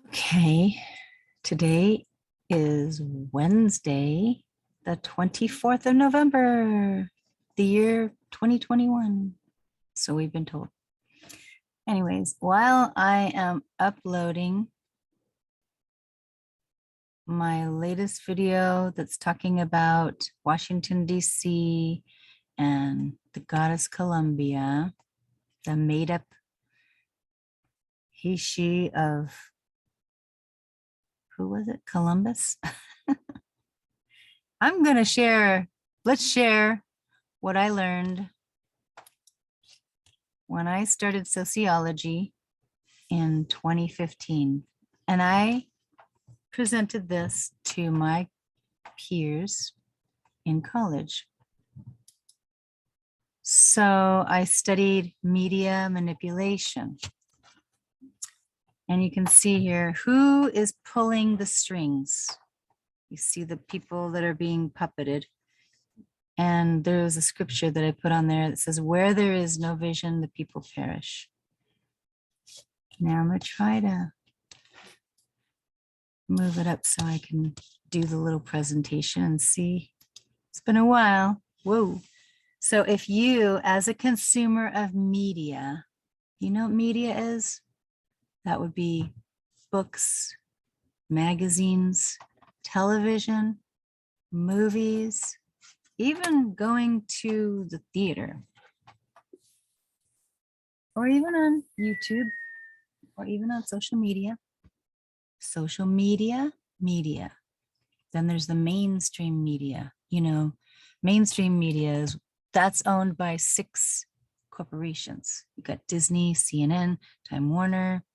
Okay, today is Wednesday, the 24th of November, the year 2021. So we've been told. Anyways, while I am uploading my latest video that's talking about Washington, D.C. and the goddess Columbia, the made up he, she of, who was it? Columbus? I'm going to share, let's share what I learned when I started sociology in 2015. And I presented this to my peers in college. So I studied media manipulation. And you can see here, who is pulling the strings? You see the people that are being puppeted. And there was a scripture that I put on there that says, where there is no vision, the people perish. Now I'm going to try to move it up so I can do the little presentation and see. It's been a while. Whoa. So if you, as a consumer of media, you know what media is? That would be books, magazines, television, movies, even going to the theater, or even on YouTube, or even on social media. Social media. Then there's the mainstream media. You know, mainstream media is, that's owned by 6 corporations. You got Disney, CNN, Time Warner,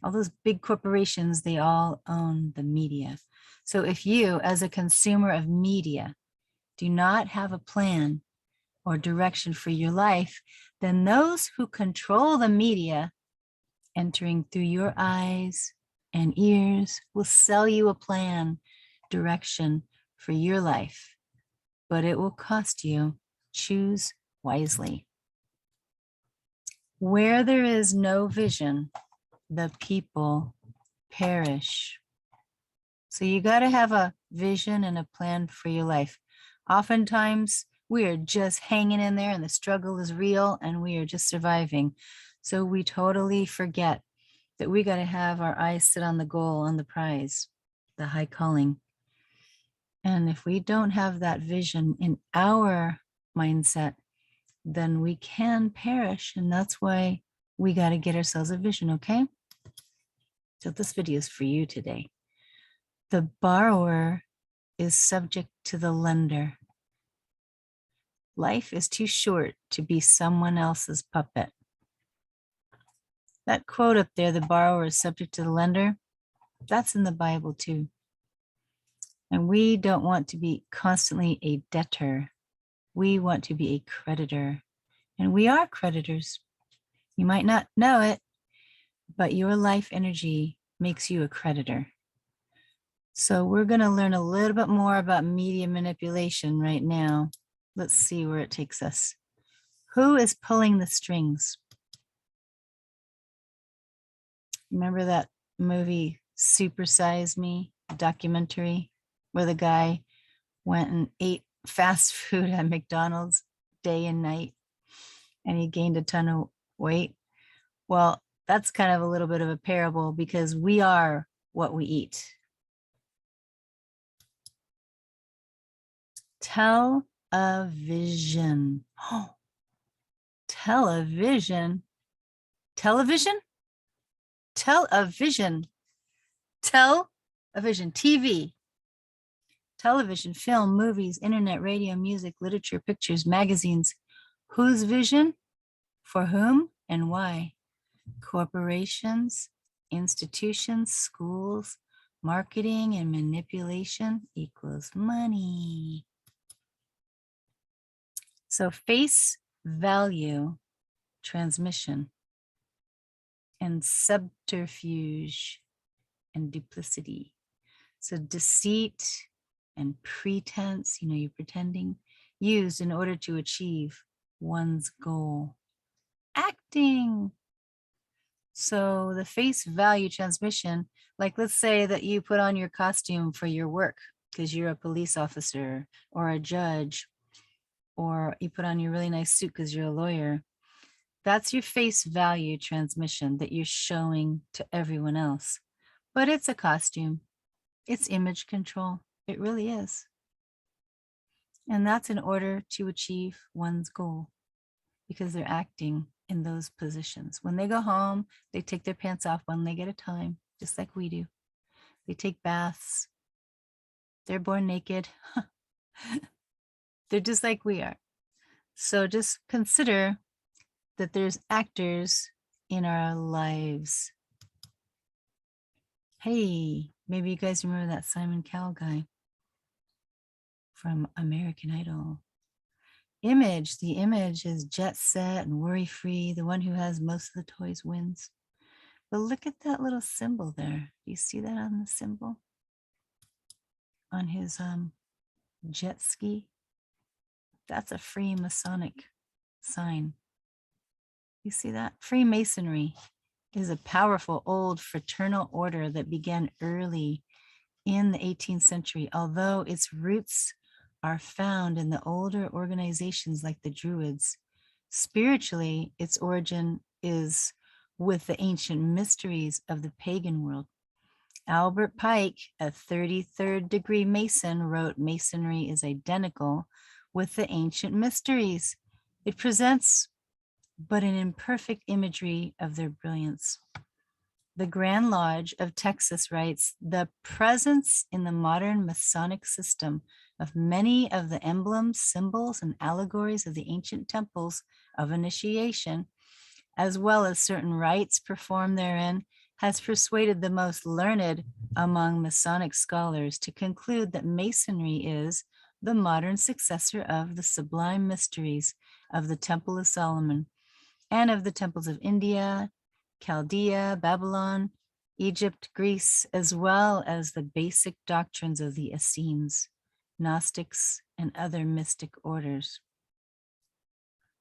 all those big corporations, they all own the media. So if you, as a consumer of media, do not have a plan or direction for your life, then those who control the media entering through your eyes and ears will sell you a plan, direction for your life, but it will cost you. Choose wisely. Where there is no vision, the people perish. So you got to have a vision and a plan for your life. Oftentimes we are just hanging in there and the struggle is real and we are just surviving. So we totally forget that we got to have our eyes set on the goal, on the prize, the high calling. And if we don't have that vision in our mindset, then we can perish. And that's why we got to get ourselves a vision, okay? So this video is for you today. The borrower is subject to the lender. Life is too short to be someone else's puppet. That quote up there, the borrower is subject to the lender, that's in the Bible too. And we don't want to be constantly a debtor. We want to be a creditor. And we are creditors. You might not know it, but your life energy makes you a creditor. So we're going to learn a little bit more about media manipulation right now. Let's see where it takes us. Who is pulling the strings? Remember that movie, Super Size Me, documentary, where the guy went and ate fast food at McDonald's day and night, and he gained a ton of weight? Well, that's kind of a little bit of a parable because we are what we eat. Television. Oh, television. Television? Television. Television. TV. Television, film, movies, internet, radio, music, literature, pictures, magazines. Whose vision? For whom and why? Corporations, institutions, schools, marketing and manipulation equals money. So face value, transmission, and subterfuge and duplicity. So deceit and pretense, you know, you're pretending, used in order to achieve one's goal. Acting. So the face value transmission, like let's say that you put on your costume for your work because you're a police officer or a judge, or you put on your really nice suit because you're a lawyer. That's your face value transmission that you're showing to everyone else. But it's a costume. It's image control. It really is. And that's in order to achieve one's goal because they're acting in those positions. When they go home, they take their pants off when they get a time, just like we do. They take baths. They're born naked. They're just like we are. So just consider that there's actors in our lives. Hey, maybe you guys remember that Simon Cowell guy from American Idol. Image, the image is jet set and worry free. The one who has most of the toys wins. But look at that little symbol there. Do you see that on the symbol? On his jet ski? That's a Freemasonic sign. You see that? Freemasonry is a powerful old fraternal order that began early in the 18th century, although its roots are found in the older organizations like the Druids. Spiritually, its origin is with the ancient mysteries of the pagan world. Albert Pike, a 33rd degree Mason, wrote, "Masonry is identical with the ancient mysteries. It presents but an imperfect imagery of their brilliance." The Grand Lodge of Texas writes, "The presence in the modern Masonic system of many of the emblems, symbols, and allegories of the ancient temples of initiation, as well as certain rites performed therein, has persuaded the most learned among Masonic scholars to conclude that Masonry is the modern successor of the sublime mysteries of the Temple of Solomon and of the temples of India, Chaldea, Babylon, Egypt, Greece, as well as the basic doctrines of the Essenes, Gnostics, and other mystic orders.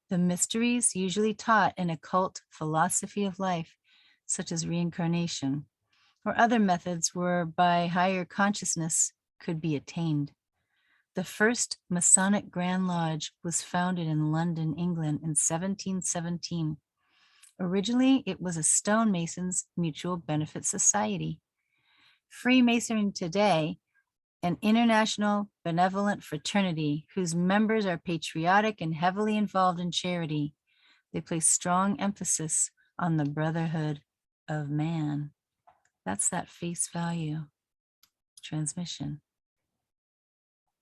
The mysteries usually taught an occult philosophy of life, such as reincarnation, or other methods whereby higher consciousness could be attained. The first Masonic Grand Lodge was founded in London, England in 1717. Originally, it was a stonemasons' mutual benefit society. Freemasonry today, an international benevolent fraternity whose members are patriotic and heavily involved in charity. They place strong emphasis on the brotherhood of man. That's that face value transmission.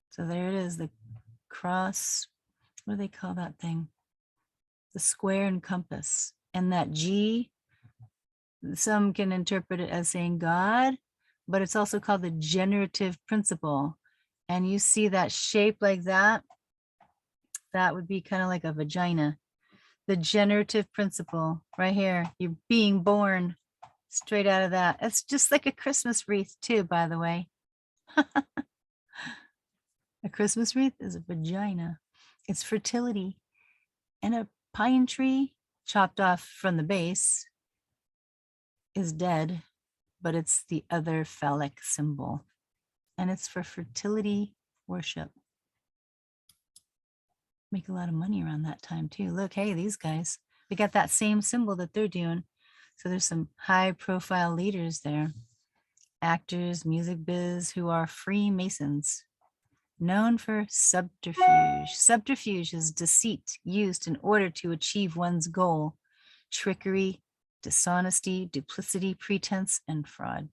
So there it is, the cross, what do they call that thing? The square and compass. And that G, some can interpret it as saying God, but it's also called the generative principle. And you see that shape like that, that would be kind of like a vagina. The generative principle right here, you're being born straight out of that. It's just like a Christmas wreath too, by the way. A Christmas wreath is a vagina. It's fertility. And a pine tree chopped off from the base is dead, but it's the other phallic symbol. And it's for fertility worship. Make a lot of money around that time too. Look, hey, these guys, they got that same symbol that they're doing. So there's some high profile leaders there, actors, music biz, who are Freemasons, known for subterfuge. Subterfuge is deceit used in order to achieve one's goal, trickery, dishonesty, duplicity, pretense, and fraud.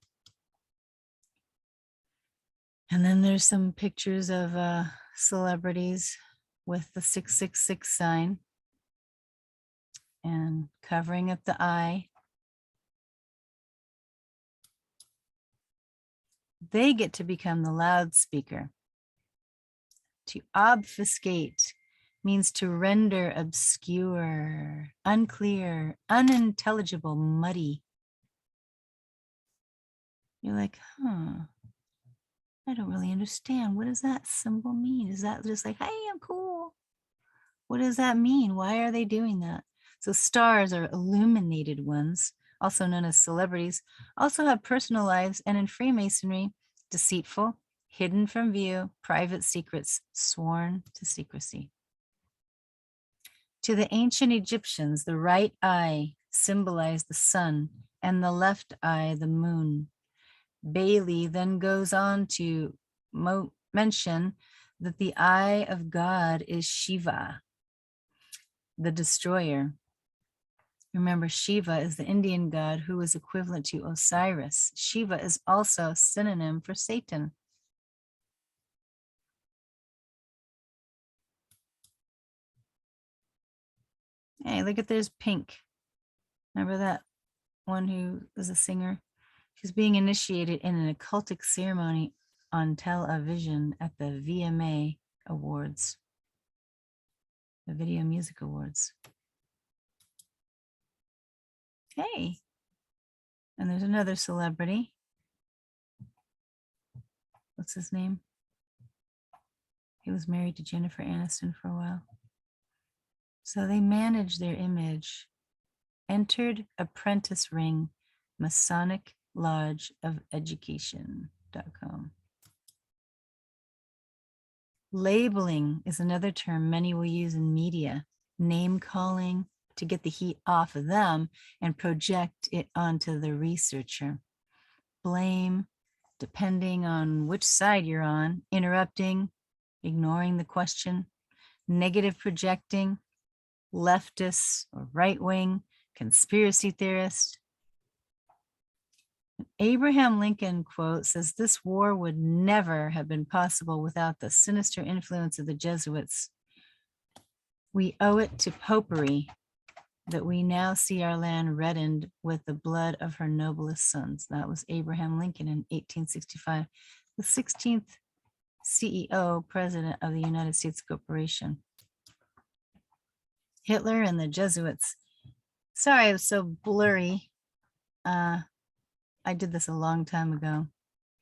And then there's some pictures of celebrities with the 666 sign and covering up the eye. They get to become the loudspeaker. To obfuscate means to render obscure, unclear, unintelligible, muddy. You're like, I don't really understand. What does that symbol mean? Is that just like, hey, I'm cool? What does that mean? Why are they doing that? So stars are illuminated ones, also known as celebrities, also have personal lives, and in Freemasonry, deceitful, hidden from view, private secrets sworn to secrecy. To the ancient Egyptians, the right eye symbolized the sun and the left eye the moon. Bailey then goes on to mention that the eye of God is Shiva, the destroyer. Remember, Shiva is the Indian god who is equivalent to Osiris. Shiva is also a synonym for Satan. Hey, look at there's Pink. Remember that one who was a singer? She's being initiated in an occultic ceremony on television at the VMA Awards, the Video Music Awards. Hey, and there's another celebrity. What's his name? He was married to Jennifer Aniston for a while. So they manage their image. Entered apprentice ring, Masonic Lodge of Education.com. Labeling is another term many will use in media. Name calling to get the heat off of them and project it onto the researcher. Blame, depending on which side you're on. Interrupting, ignoring the question. Negative projecting, leftist or right wing, conspiracy theorist. Abraham Lincoln quote says, "This war would never have been possible without the sinister influence of the Jesuits. We owe it to popery that we now see our land reddened with the blood of her noblest sons." That was Abraham Lincoln in 1865, the 16th CEO, President of the United States Corporation. Hitler and the Jesuits. Sorry, it was so blurry. I did this a long time ago.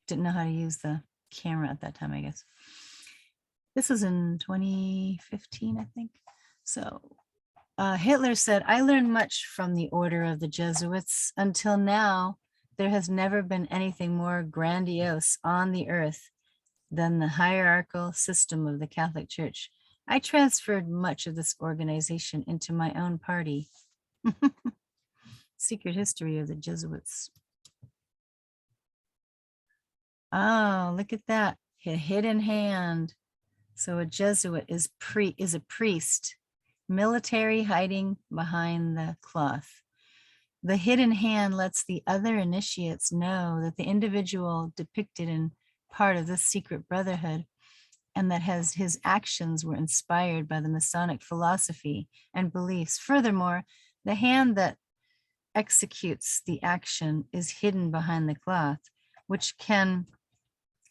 Didn't know how to use the camera at that time, I guess. This was in 2015, I think. So Hitler said, "I learned much from the order of the Jesuits. Until now, there has never been anything more grandiose on the earth than the hierarchical system of the Catholic Church. I transferred much of this organization into my own party." Secret history of the Jesuits. Oh, look at that. A hidden hand. So a Jesuit is a priest, military hiding behind the cloth. The hidden hand lets the other initiates know that the individual depicted in part of this secret brotherhood and that his actions were inspired by the Masonic philosophy and beliefs. Furthermore, the hand that executes the action is hidden behind the cloth, which can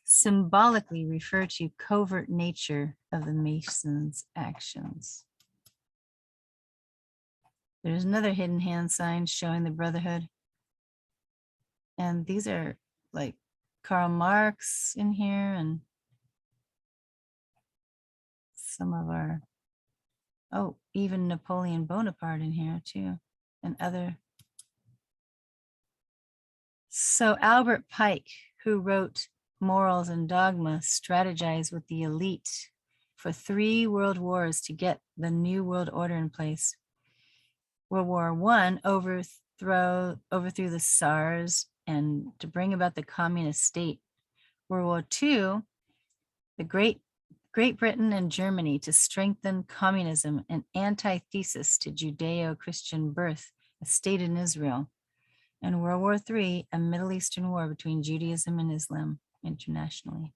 symbolically refer to covert nature of the Mason's actions. There's another hidden hand sign showing the brotherhood. And these are like Karl Marx in here and some of our, even Napoleon Bonaparte in here too, and other. So Albert Pike, who wrote Morals and Dogma, strategized with the elite for 3 world wars to get the new world order in place. World War I overthrew the Tsars and to bring about the communist state. World War II, the Great Britain and Germany to strengthen communism, an antithesis to Judeo-Christian birth, a state in Israel. And World War III, a Middle Eastern war between Judaism and Islam internationally.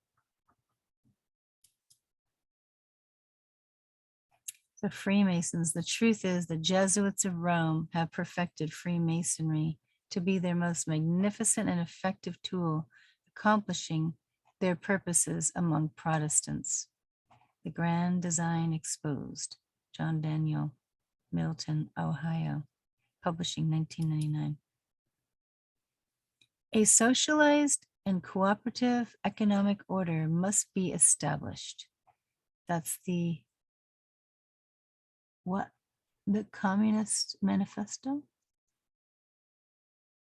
The Freemasons, the truth is the Jesuits of Rome have perfected Freemasonry to be their most magnificent and effective tool, accomplishing their purposes among Protestants. The Grand Design Exposed, John Daniel, Milton, Ohio, publishing 1999. A socialized and cooperative economic order must be established. That's the Communist Manifesto?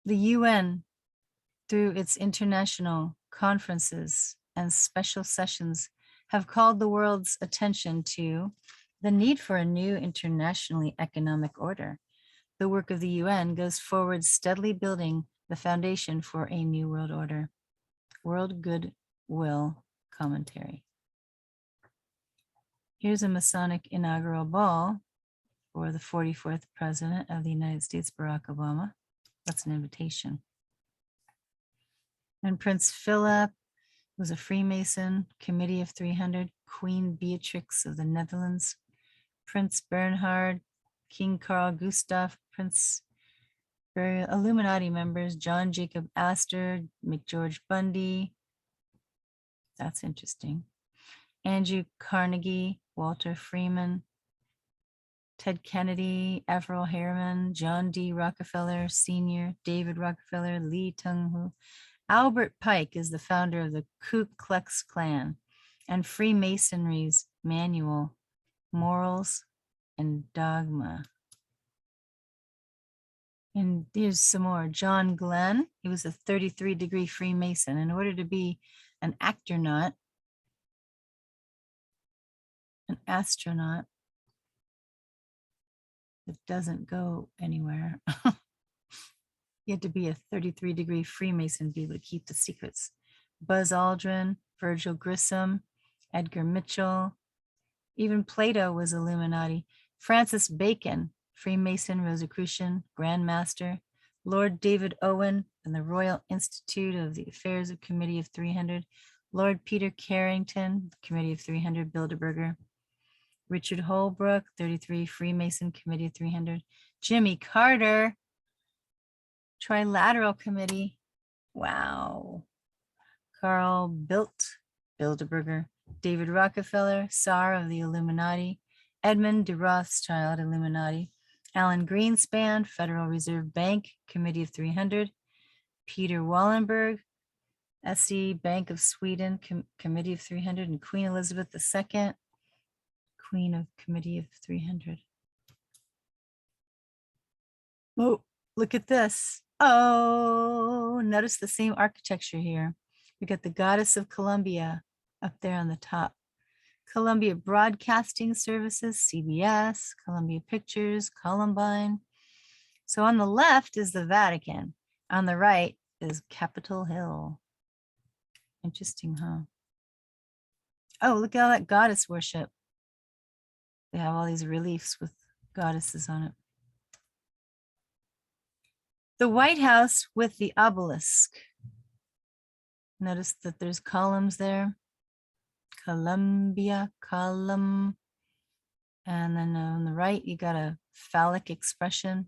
The UN, through its international conferences and special sessions, have called the world's attention to the need for a new internationally economic order. The work of the UN goes forward steadily building the foundation for a new world order. World Goodwill Commentary. Here's a Masonic inaugural ball for the 44th President of the United States, Barack Obama. That's an invitation. And Prince Philip was a Freemason, Committee of 300, Queen Beatrix of the Netherlands, Prince Bernhard, King Carl Gustaf, Prince Illuminati members, John Jacob Astor, McGeorge Bundy. That's interesting. Andrew Carnegie, Walter Freeman, Ted Kennedy, Averell Harriman, John D. Rockefeller Sr., David Rockefeller, Lee Teng-hu. Albert Pike is the founder of the Ku Klux Klan and Freemasonry's manual, Morals and Dogma. And here's some more. John Glenn, he was a 33-degree Freemason. In order to be an astronaut, that doesn't go anywhere. You had to be a 33-degree Freemason to be able to keep the secrets. Buzz Aldrin, Virgil Grissom, Edgar Mitchell, even Plato was Illuminati. Francis Bacon, Freemason, Rosicrucian, Grand Master. Lord David Owen and the Royal Institute of the Affairs of Committee of 300. Lord Peter Carrington, Committee of 300, Bilderberger. Richard Holbrooke, 33, Freemason, Committee of 300. Jimmy Carter, Trilateral Committee. Wow. Carl Bildt, Bilderberger. David Rockefeller, Tsar of the Illuminati. Edmund de Rothschild, Illuminati. Alan Greenspan, Federal Reserve Bank, Committee of 300. Peter Wallenberg, SE Bank of Sweden, Committee of 300. And Queen Elizabeth II, Queen of Committee of 300. Oh, look at this. Oh, notice the same architecture here. We got the Goddess of Columbia up there on the top. Columbia Broadcasting Services, CBS, Columbia Pictures, Columbine. So on the left is the Vatican. On the right is Capitol Hill. Interesting, huh? Oh, look at all that goddess worship. They have all these reliefs with goddesses on it. The White House with the obelisk. Notice that there's columns there. Columbia, column. And then on the right, you got a phallic expression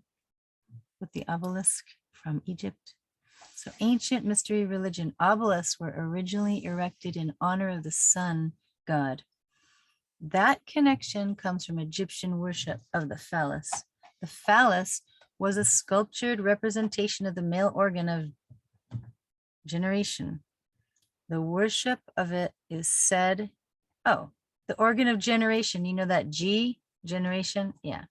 with the obelisk from Egypt. So ancient mystery religion obelisks were originally erected in honor of the sun god. That connection comes from Egyptian worship of the phallus. The phallus was a sculptured representation of the male organ of generation. The worship of it is said, oh, the organ of generation, you know that G, generation? Yeah.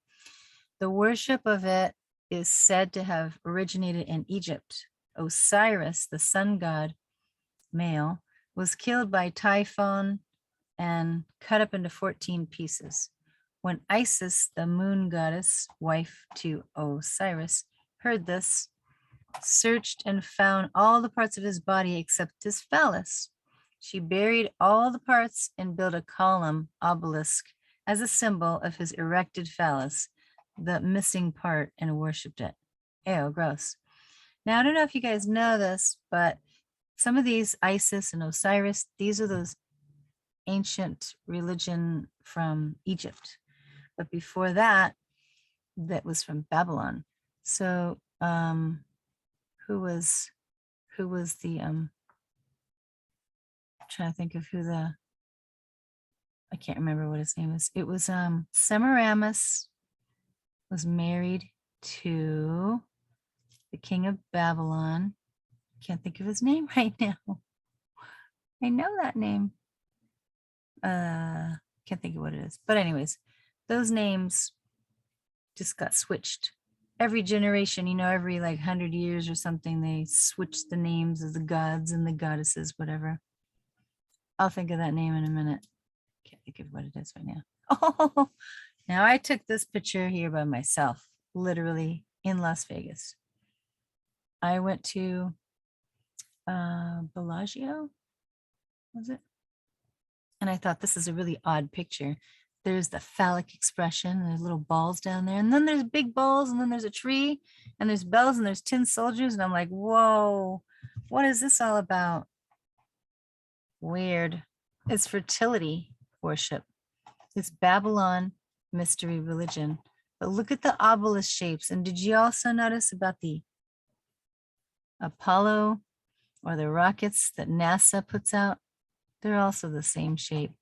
The worship of it is said to have originated in Egypt. Osiris, the sun god, male, was killed by Typhon and cut up into 14 pieces. When Isis, the moon goddess, wife to Osiris, heard this, searched and found all the parts of his body except his phallus. She buried all the parts and built a column, obelisk, as a symbol of his erected phallus, the missing part, and worshipped it. Ew, gross. Now, I don't know if you guys know this, but some of these Isis and Osiris, these are those ancient religion from Egypt. But before that, that was from Babylon. So who was the I'm trying to think of who the, I can't remember what his name is. It was Semiramis was married to the king of Babylon. Can't think of his name right now. I know that name. Can't think of what it is. But anyways, those names just got switched every generation, you know, every like 100 years or something, they switch the names of the gods and the goddesses, whatever. I'll think of that name in a minute. Can't think of what it is right now. Oh, now I took this picture here by myself, literally in Las Vegas. I went to Bellagio, was it? And I thought this is a really odd picture. There's the phallic expression, and there's little balls down there, and then there's big balls, and then there's a tree, and there's bells, and there's tin soldiers, and I'm like, whoa, what is this all about? Weird. It's fertility worship. It's Babylon mystery religion. But look at the obelisk shapes. And did you also notice about the Apollo or the rockets that NASA puts out? They're also the same shape.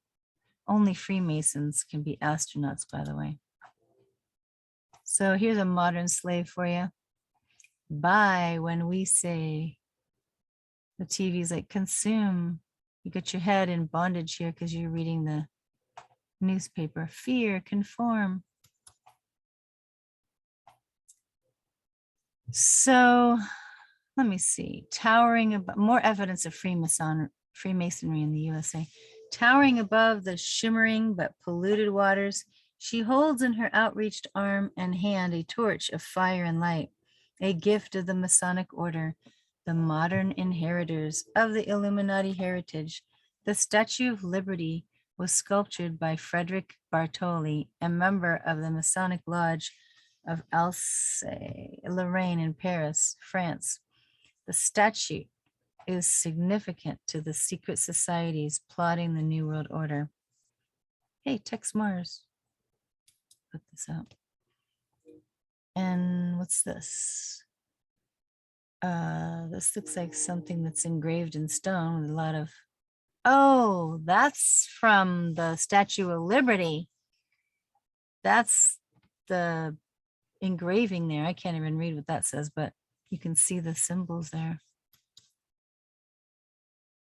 Only Freemasons can be astronauts, by the way. So here's a modern slave for you. Buy when we say. The TV's like consume. You got your head in bondage here because you're reading the newspaper. Fear, conform. So let me see. Towering above, more evidence of Freemasonry in the USA. Towering above the shimmering but polluted waters, she holds in her outreached arm and hand a torch of fire and light, a gift of the Masonic order, the modern inheritors of the Illuminati heritage. The Statue of Liberty was sculptured by Frederick Bartoli, a member of the Masonic Lodge of Alsace-Lorraine in Paris, France. The statue is significant to the secret societies plotting the New World Order. Hey, text Mars. Put this out. And what's this? This looks like something that's engraved in stone with a lot of, oh, that's from the Statue of Liberty. That's the engraving there. I can't even read what that says, but you can see the symbols there.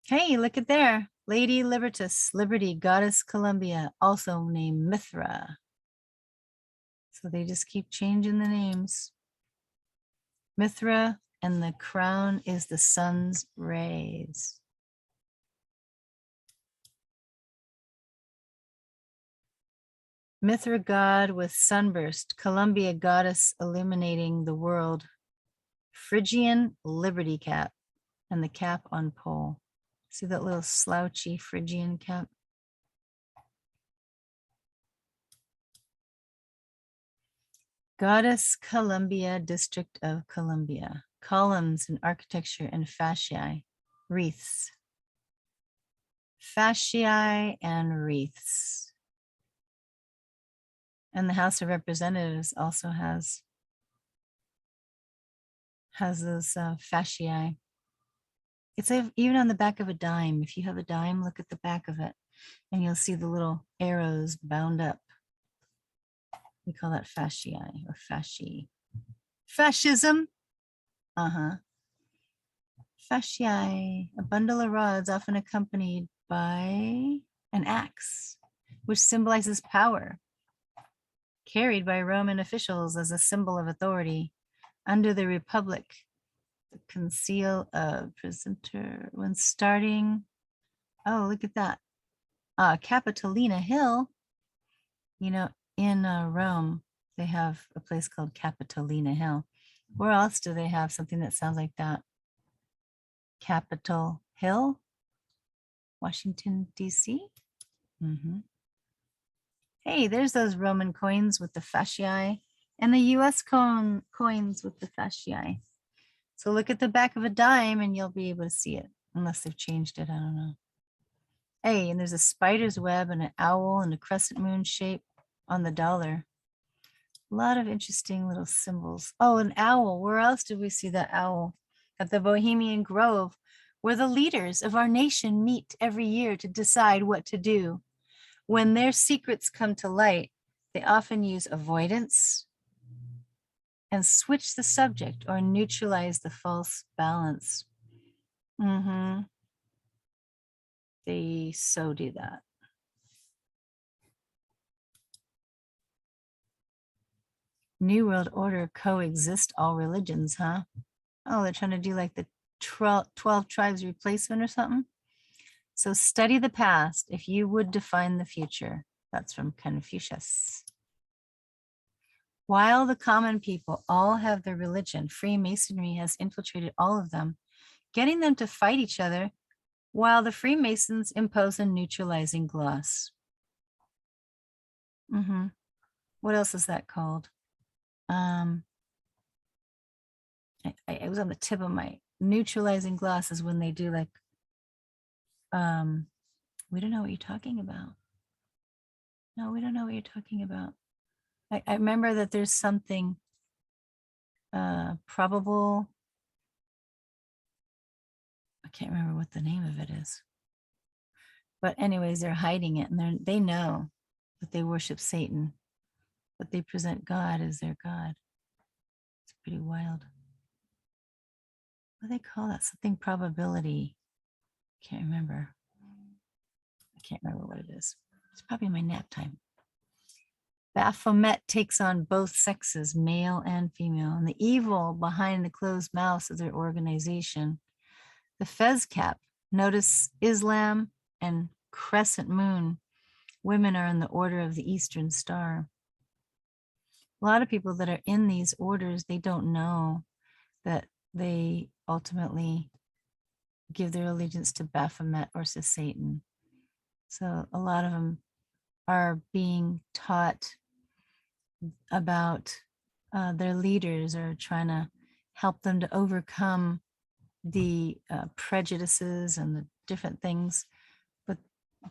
Hey, look at there. Lady Libertas, Liberty, Goddess Columbia, also named Mithra. So they just keep changing the names. Mithra, and the crown is the sun's rays. Mithra god with sunburst, Columbia goddess illuminating the world. Phrygian Liberty cap, and the cap on pole. See that little slouchy Phrygian cap? Goddess Columbia, District of Columbia. Columns in architecture and fasciae, wreaths. Fasciae and wreaths. And the House of Representatives also has those fasciae. It's even on the back of a dime. If you have a dime, look at the back of it, and you'll see the little arrows bound up. We call that fasciae or fasci. Fascism. Fasciae, a bundle of rods often accompanied by an axe, which symbolizes power, carried by Roman officials as a symbol of authority. Under the Republic, the conceal of presenter when starting. Oh, look at that. Capitolina Hill. You know, in Rome, they have a place called Capitolina Hill. Where else do they have something that sounds like that? Capitol Hill, Washington, D.C. Hey, there's those Roman coins with the fasciae and the U.S. coins with the fasciae. So look at the back of a dime and you'll be able to see it, unless they've changed it. I don't know. Hey, and there's a spider's web and an owl and a crescent moon shape on the dollar. A lot of interesting little symbols. Oh, an owl. Where else did we see that owl? At the Bohemian Grove, where the leaders of our nation meet every year to decide what to do. When their secrets come to light, they often use avoidance and switch the subject or neutralize the false balance. They so do that. New World Order coexist all religions, huh? Oh, they're trying to do like the 12 tribes replacement or something. So study the past if you would define the future. That's from Confucius. While the common people all have their religion, Freemasonry has infiltrated all of them, getting them to fight each other while the Freemasons impose a neutralizing gloss. What else is that called? It was on the tip of my neutralizing gloss is when they do like, we don't know what you're talking about. No, we don't know what you're talking about. I remember that there's something probable. I can't remember what the name of it is. But anyways, they're hiding it, and they know that they worship Satan, but they present God as their God. It's pretty wild. What do they call that? Something probability. Can't remember. I can't remember what it is. It's probably my nap time. Baphomet takes on both sexes, male and female, and the evil behind the closed mouths of their organization. The Fez cap, notice Islam and crescent moon. Women are in the order of the Eastern Star. A lot of people that are in these orders, they don't know that they ultimately give their allegiance to Baphomet or to Satan. So a lot of them are being taught about their leaders, or trying to help them to overcome the prejudices and the different things.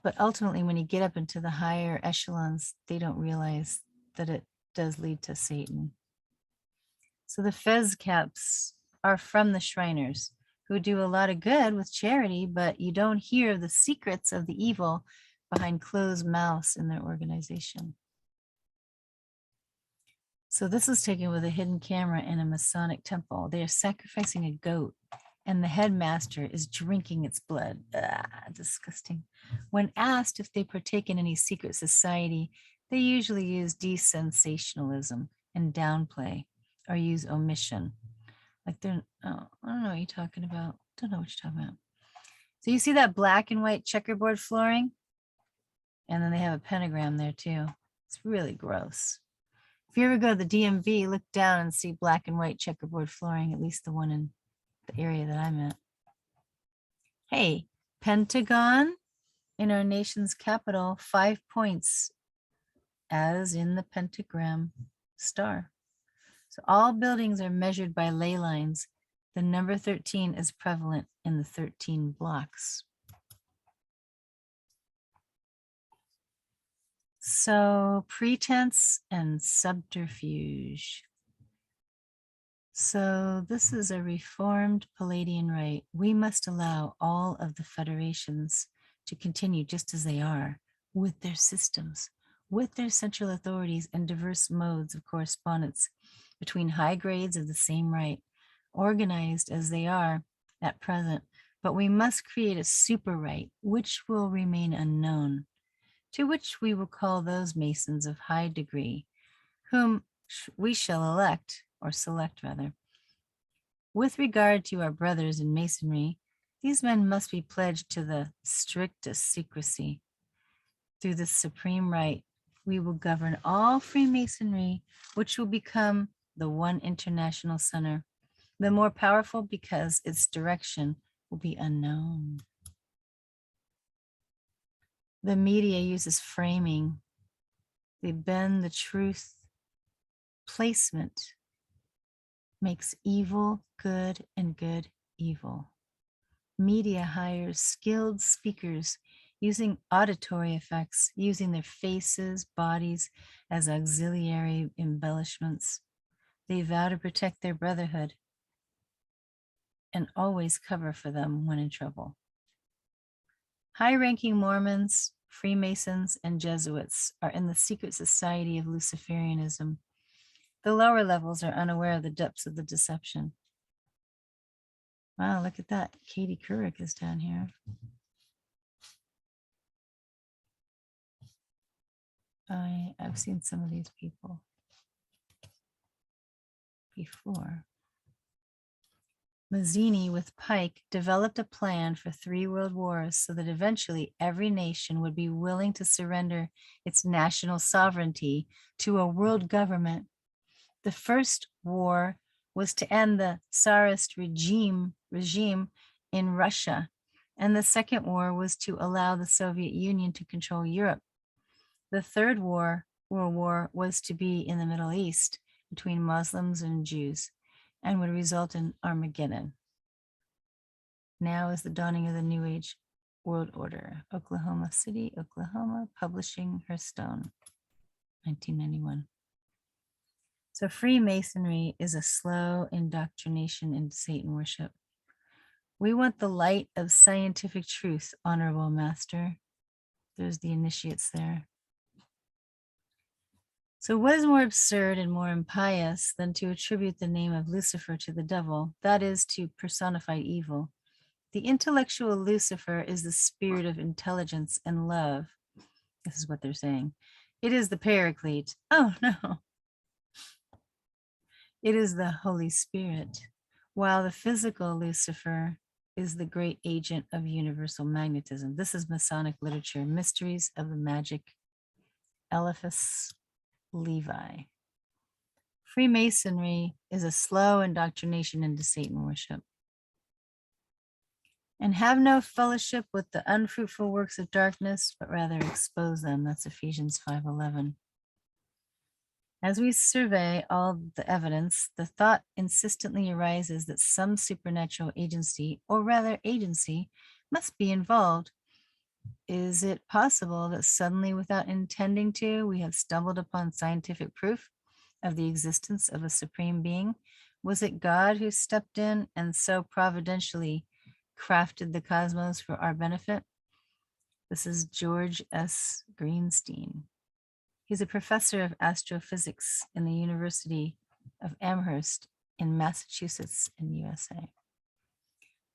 But ultimately, when you get up into the higher echelons, they don't realize that it does lead to Satan. So the Fez caps are from the Shriners, who do a lot of good with charity, but you don't hear the secrets of the evil behind closed mouths in their organization. So this is taken with a hidden camera in a Masonic temple. They are sacrificing a goat, and the headmaster is drinking its blood. Disgusting. When asked if they partake in any secret society, they usually use desensationalism and downplay, or use omission. Like they're, oh, I don't know what you're talking about. Don't know what you're talking about. So you see that black and white checkerboard flooring? And then they have a pentagram there too. It's really gross. If you ever go to the DMV, look down and see black and white checkerboard flooring, at least the one in the area that I'm at. Hey, Pentagon in our nation's capital, 5 points, as in the pentagram star. So all buildings are measured by ley lines. The number 13 is prevalent in the 13 blocks. So pretense and subterfuge. So this is a reformed Palladian rite. We must allow all of the federations to continue just as they are, with their systems, with their central authorities and diverse modes of correspondence between high grades of the same rite, organized as they are at present. But we must create a super rite, which will remain unknown, to which we will call those Masons of high degree, whom we shall elect, or select rather. With regard to our brothers in Masonry, these men must be pledged to the strictest secrecy. Through this supreme rite, we will govern all Freemasonry, which will become the one international center, the more powerful because its direction will be unknown. The media uses framing. They bend the truth. Placement makes evil good and good evil. Media hires skilled speakers using auditory effects, using their faces, bodies as auxiliary embellishments. They vow to protect their brotherhood and always cover for them when in trouble. High-ranking Mormons, Freemasons, and Jesuits are in the secret society of Luciferianism. The lower levels are unaware of the depths of the deception. Wow, look at that. Katie Couric is down here. I've seen some of these people. before. Mazzini with Pike developed a plan for 3 world wars so that eventually every nation would be willing to surrender its national sovereignty to a world government. The first war was to end the Tsarist regime in Russia, and the second war was to allow the Soviet Union to control Europe. The third World War, was to be in the Middle East between Muslims and Jews and would result in Armageddon. Now is the dawning of the New Age world order. Oklahoma City, Oklahoma, Publishing Hearthstone, 1991. So Freemasonry is a slow indoctrination into Satan worship. We want the light of scientific truth, Honorable Master. There's the initiates there. So what is more absurd and more impious than to attribute the name of Lucifer to the devil, that is, to personify evil? The intellectual Lucifer is the spirit of intelligence and love. This is what they're saying. It is the Paraclete. Oh, no. It is the Holy Spirit, while the physical Lucifer is the great agent of universal magnetism. This is Masonic literature, Mysteries of the Magic, Eliphas Levi. Freemasonry is a slow indoctrination into Satan worship. And have no fellowship with the unfruitful works of darkness, but rather expose them. That's Ephesians 5:11. As we survey all the evidence, the thought insistently arises that some supernatural agency, or rather agency, must be involved. Is it possible that suddenly, without intending to, we have stumbled upon scientific proof of the existence of a supreme being? Was it God who stepped in and so providentially crafted the cosmos for our benefit? This is George S. Greenstein. He's a professor of astrophysics in the University of Amherst in Massachusetts in USA.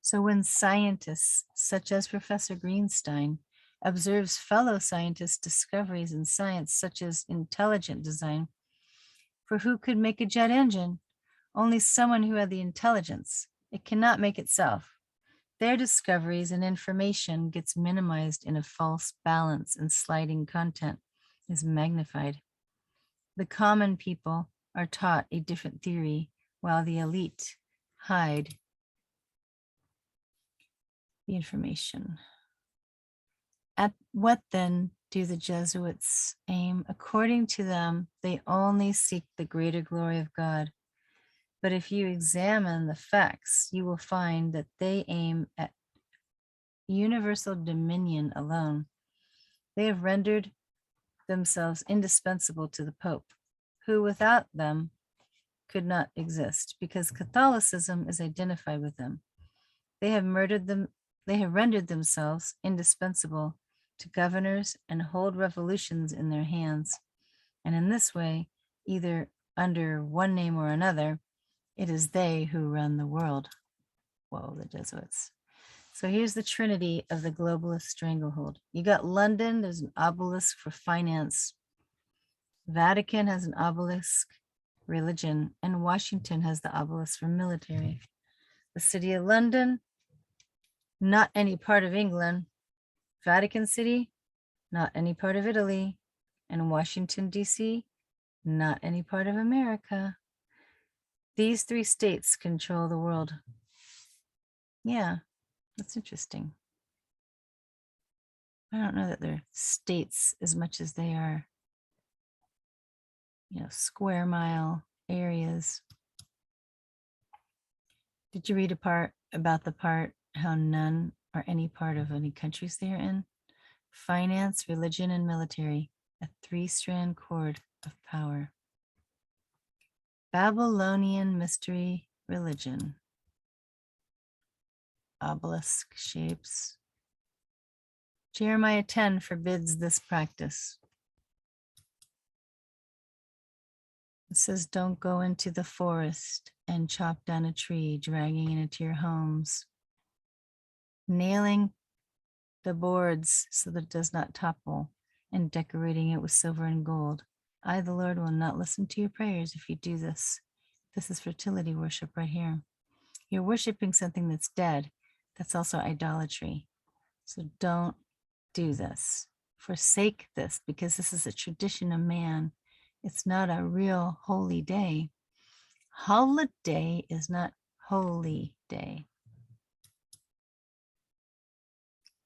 So when scientists such as Professor Greenstein observes fellow scientists' discoveries in science, such as intelligent design, for who could make a jet engine? Only someone who had the intelligence. It cannot make itself. Their discoveries and information gets minimized in a false balance, and sliding content is magnified. The common people are taught a different theory, while the elite hide the information. At what then do the Jesuits aim? According to them, they only seek the greater glory of God. But if you examine the facts, you will find that they aim at universal dominion alone. They have rendered themselves indispensable to the Pope, who without them could not exist, because Catholicism is identified with them. They have rendered themselves indispensable to governors and hold revolutions in their hands. And in this way, either under one name or another, it is they who run the world. Whoa, the Jesuits. So here's the trinity of the globalist stranglehold. You got London, there's an obelisk for finance. Vatican has an obelisk, religion, and Washington has the obelisk for military. The city of London, not any part of England. Vatican City, not any part of Italy. And Washington, D.C., not any part of America. These 3 states control the world. Yeah. That's interesting. I don't know that they're states as much as they are, square mile areas. Did you read about the part how none are any part of any countries they are in? Finance, religion, and military, a 3-strand cord of power. Babylonian mystery religion. Obelisk shapes. Jeremiah 10 forbids this practice. It says, don't go into the forest and chop down a tree, dragging it into your homes, nailing the boards so that it does not topple, and decorating it with silver and gold. I, the Lord, will not listen to your prayers if you do this. This is fertility worship right here. You're worshiping something that's dead. That's also idolatry. So don't do this. Forsake this, because this is a tradition of man. It's not a real holy day. Holiday is not holy day.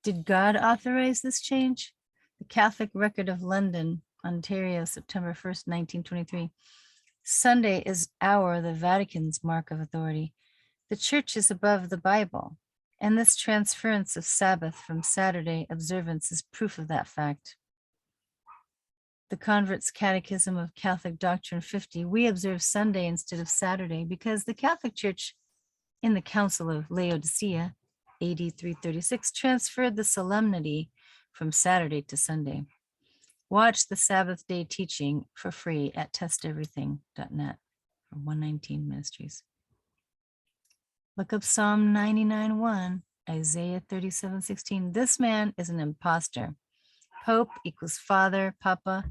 Did God authorize this change? The Catholic Record of London, Ontario, September 1st, 1923. Sunday is the Vatican's mark of authority. The church is above the Bible, and this transference of Sabbath from Saturday observance is proof of that fact. The Convert's Catechism of Catholic Doctrine 50, we observe Sunday instead of Saturday because the Catholic Church in the Council of Laodicea, AD 336, transferred the solemnity from Saturday to Sunday. Watch the Sabbath day teaching for free at testeverything.net for 119 Ministries. Look up Psalm 99:1, Isaiah 37:16. This man is an imposter. Pope equals father, papa,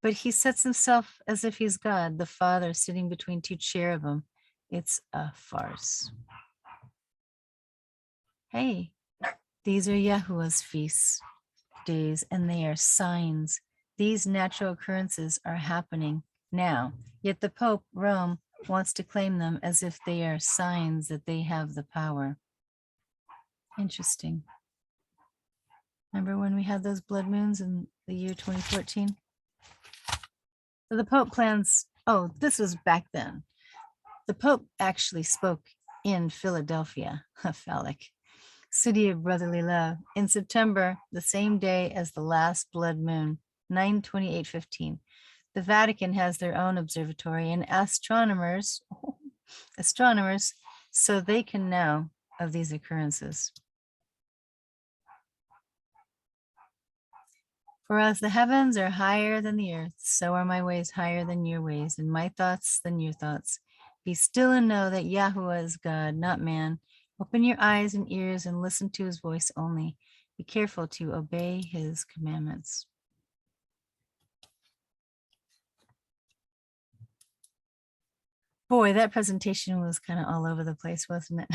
but he sets himself as if he's God, the Father sitting between two cherubim. It's a farce. Hey, these are Yahuwah's feasts, days, and they are signs. These natural occurrences are happening now, yet the Pope, Rome, wants to claim them as if they are signs that they have the power. Interesting. Remember when we had those blood moons in the year 2014? So the Pope plans, this was back then. The Pope actually spoke in Philadelphia, phallic, city of brotherly love, in September, the same day as the last blood moon, 9/28/15. The Vatican has their own observatory and astronomers, so they can know of these occurrences. For as the heavens are higher than the earth, so are my ways higher than your ways, and my thoughts than your thoughts. Be still and know that Yahuwah is God, not man. Open your eyes and ears and listen to his voice only. Be careful to obey his commandments. Boy, that presentation was kind of all over the place, wasn't it?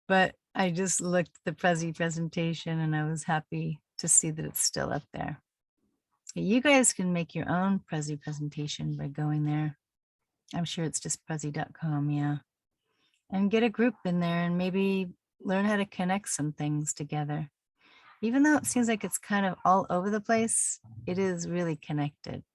But I just looked at the Prezi presentation and I was happy to see that it's still up there. You guys can make your own Prezi presentation by going there. I'm sure it's just prezi.com, yeah. And get a group in there and maybe learn how to connect some things together. Even though it seems like it's kind of all over the place, it is really connected.